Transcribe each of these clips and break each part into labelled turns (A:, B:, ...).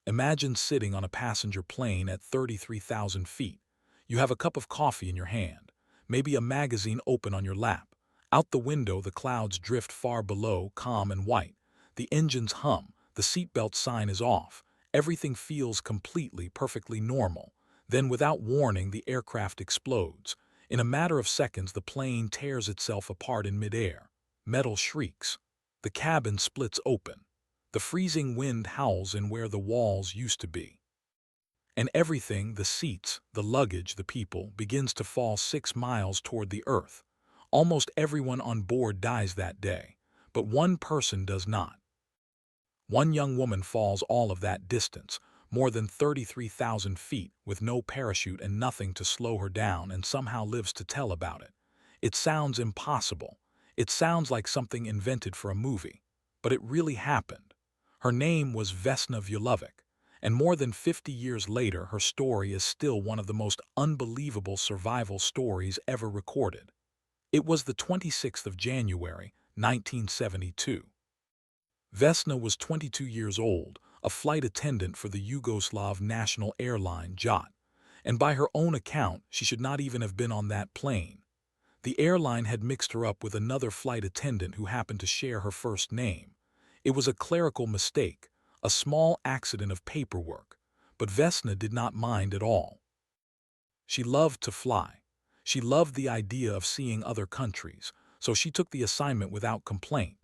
A: Imagine sitting on a passenger plane at 33,000 feet. You have a cup of coffee in your hand, maybe a magazine open on your lap. Out the window, the clouds drift far below, calm and white. The engines hum, the seatbelt sign is off. Everything feels completely, perfectly normal. Then, without warning, the aircraft explodes. In a matter of seconds, the plane tears itself apart in midair. Metal shrieks. The cabin splits open. The freezing wind howls in where the walls used to be. And everything, the seats, the luggage, the people, begins to fall 6 miles toward the earth. Almost everyone on board dies that day, but one person does not. One young woman falls all of that distance, more than 33,000 feet, with no parachute and nothing to slow her down, and somehow lives to tell about it. It sounds impossible. It sounds like something invented for a movie. But it really happened. Her name was Vesna Vulović, and more than 50 years later, her story is still one of the most unbelievable survival stories ever recorded. It was the 26th of January, 1972. Vesna was 22 years old, a flight attendant for the Yugoslav national airline JAT, and by her own account, she should not even have been on that plane. The airline had mixed her up with another flight attendant who happened to share her first name. It was a clerical mistake, a small accident of paperwork, but Vesna did not mind at all. She loved to fly. She loved the idea of seeing other countries, so she took the assignment without complaint.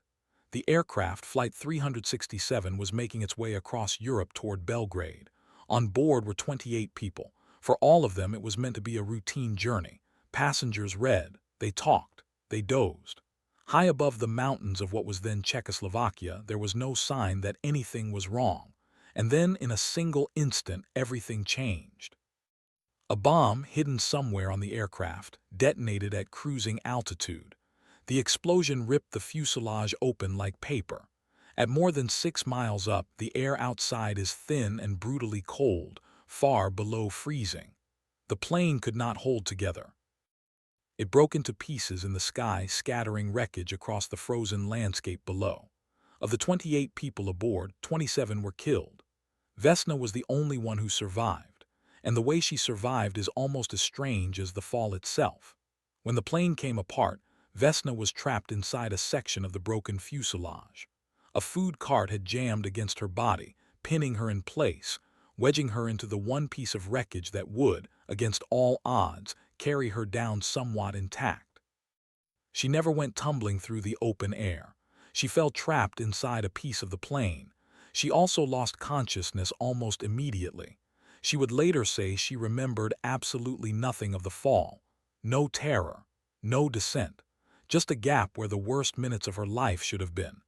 A: The aircraft, Flight 367, was making its way across Europe toward Belgrade. On board were 28 people. For all of them, it was meant to be a routine journey. Passengers read, they talked, they dozed. High above the mountains of what was then Czechoslovakia, there was no sign that anything was wrong. And then, in a single instant, everything changed. A bomb, hidden somewhere on the aircraft, detonated at cruising altitude. The explosion ripped the fuselage open like paper. At more than 6 miles up, the air outside is thin and brutally cold, far below freezing. The plane could not hold together. It broke into pieces in the sky, scattering wreckage across the frozen landscape below. Of the 28 people aboard, 27 were killed. Vesna was the only one who survived, and the way she survived is almost as strange as the fall itself. When the plane came apart, Vesna was trapped inside a section of the broken fuselage. A food cart had jammed against her body, pinning her in place, wedging her into the one piece of wreckage that would, against all odds, carry her down somewhat intact. She never went tumbling through the open air. She fell trapped inside a piece of the plane. She also lost consciousness almost immediately. She would later say she remembered absolutely nothing of the fall. No terror, no descent. Just a gap where the worst minutes of her life should have been.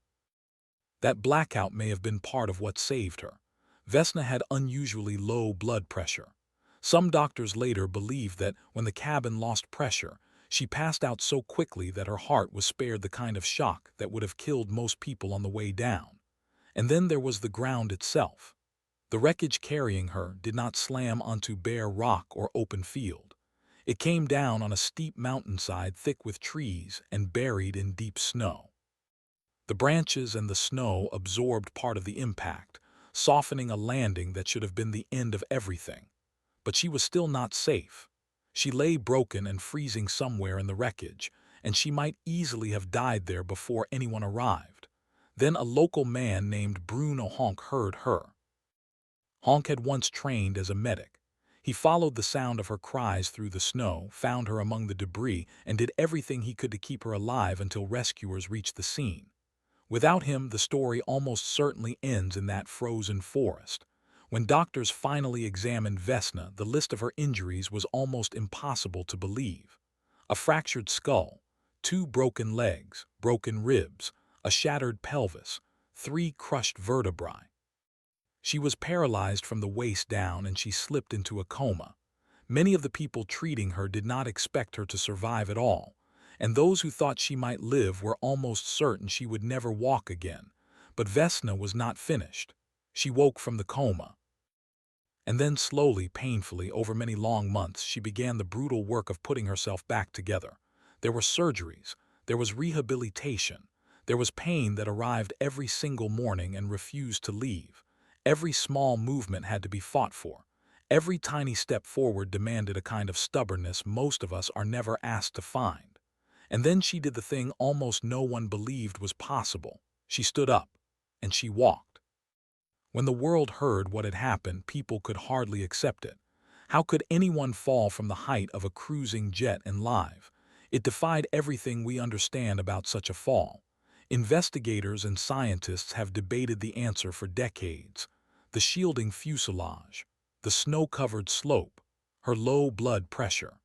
A: That blackout may have been part of what saved her. Vesna had unusually low blood pressure. Some doctors later believed that when the cabin lost pressure, she passed out so quickly that her heart was spared the kind of shock that would have killed most people on the way down. And then there was the ground itself. The wreckage carrying her did not slam onto bare rock or open field. It came down on a steep mountainside thick with trees and buried in deep snow. The branches and the snow absorbed part of the impact, softening a landing that should have been the end of everything. But she was still not safe. She lay broken and freezing somewhere in the wreckage, and she might easily have died there before anyone arrived. Then a local man named Bruno Honke heard her. Honke had once trained as a medic. He followed the sound of her cries through the snow, found her among the debris, and did everything he could to keep her alive until rescuers reached the scene. Without him, the story almost certainly ends in that frozen forest. When doctors finally examined Vesna, the list of her injuries was almost impossible to believe. A fractured skull, 2 broken legs, broken ribs, a shattered pelvis, 3 crushed vertebrae. She was paralyzed from the waist down, and she slipped into a coma. Many of the people treating her did not expect her to survive at all, and those who thought she might live were almost certain she would never walk again. But Vesna was not finished. She woke from the coma. And then slowly, painfully, over many long months, she began the brutal work of putting herself back together. There were surgeries, there was rehabilitation, there was pain that arrived every single morning and refused to leave. Every small movement had to be fought for. Every tiny step forward demanded a kind of stubbornness most of us are never asked to find. And then she did the thing almost no one believed was possible. She stood up, and she walked. When the world heard what had happened, people could hardly accept it. How could anyone fall from the height of a cruising jet and live? It defied everything we understand about such a fall. Investigators and scientists have debated the answer for decades. The shielding fuselage, the snow-covered slope, her low blood pressure.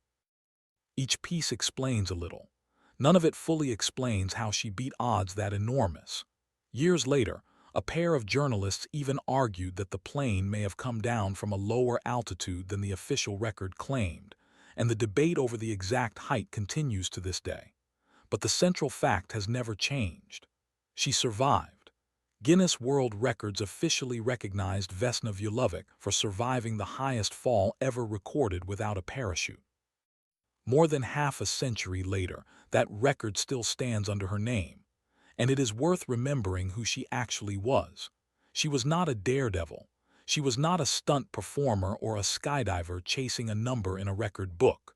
A: Each piece explains a little. None of it fully explains how she beat odds that enormous. Years later, a pair of journalists even argued that the plane may have come down from a lower altitude than the official record claimed, and the debate over the exact height continues to this day. But the central fact has never changed. She survived. Guinness World Records officially recognized Vesna Vulović for surviving the highest fall ever recorded without a parachute. More than half a century later, that record still stands under her name. And it is worth remembering who she actually was. She was not a daredevil. She was not a stunt performer or a skydiver chasing a number in a record book.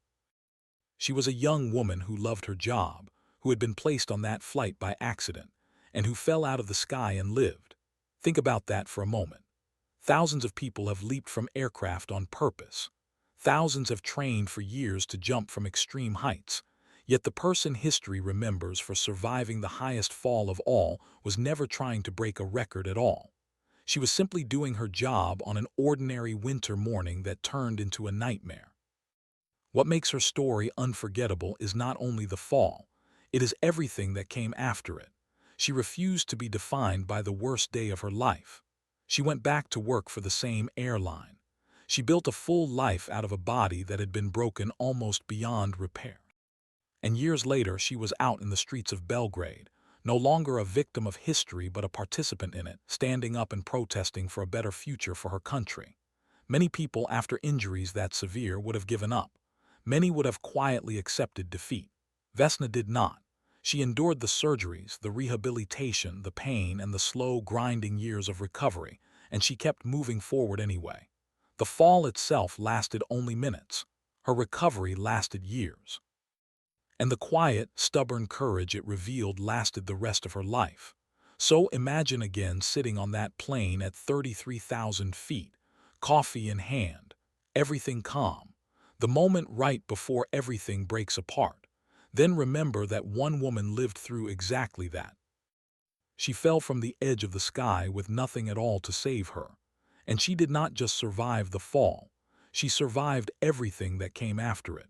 A: She was a young woman who loved her job, who had been placed on that flight by accident, and who fell out of the sky and lived. Think about that for a moment. Thousands of people have leaped from aircraft on purpose. Thousands have trained for years to jump from extreme heights. Yet the person history remembers for surviving the highest fall of all was never trying to break a record at all. She was simply doing her job on an ordinary winter morning that turned into a nightmare. What makes her story unforgettable is not only the fall, it is everything that came after it. She refused to be defined by the worst day of her life. She went back to work for the same airline. She built a full life out of a body that had been broken almost beyond repair. And years later, she was out in the streets of Belgrade, no longer a victim of history but a participant in it, standing up and protesting for a better future for her country. Many people after injuries that severe would have given up. Many would have quietly accepted defeat. Vesna did not. She endured the surgeries, the rehabilitation, the pain, and the slow, grinding years of recovery, and she kept moving forward anyway. The fall itself lasted only minutes. Her recovery lasted years. And the quiet, stubborn courage it revealed lasted the rest of her life. So imagine again sitting on that plane at 33,000 feet, coffee in hand, everything calm, the moment right before everything breaks apart. Then remember that one woman lived through exactly that. She fell from the edge of the sky with nothing at all to save her. And she did not just survive the fall, she survived everything that came after it.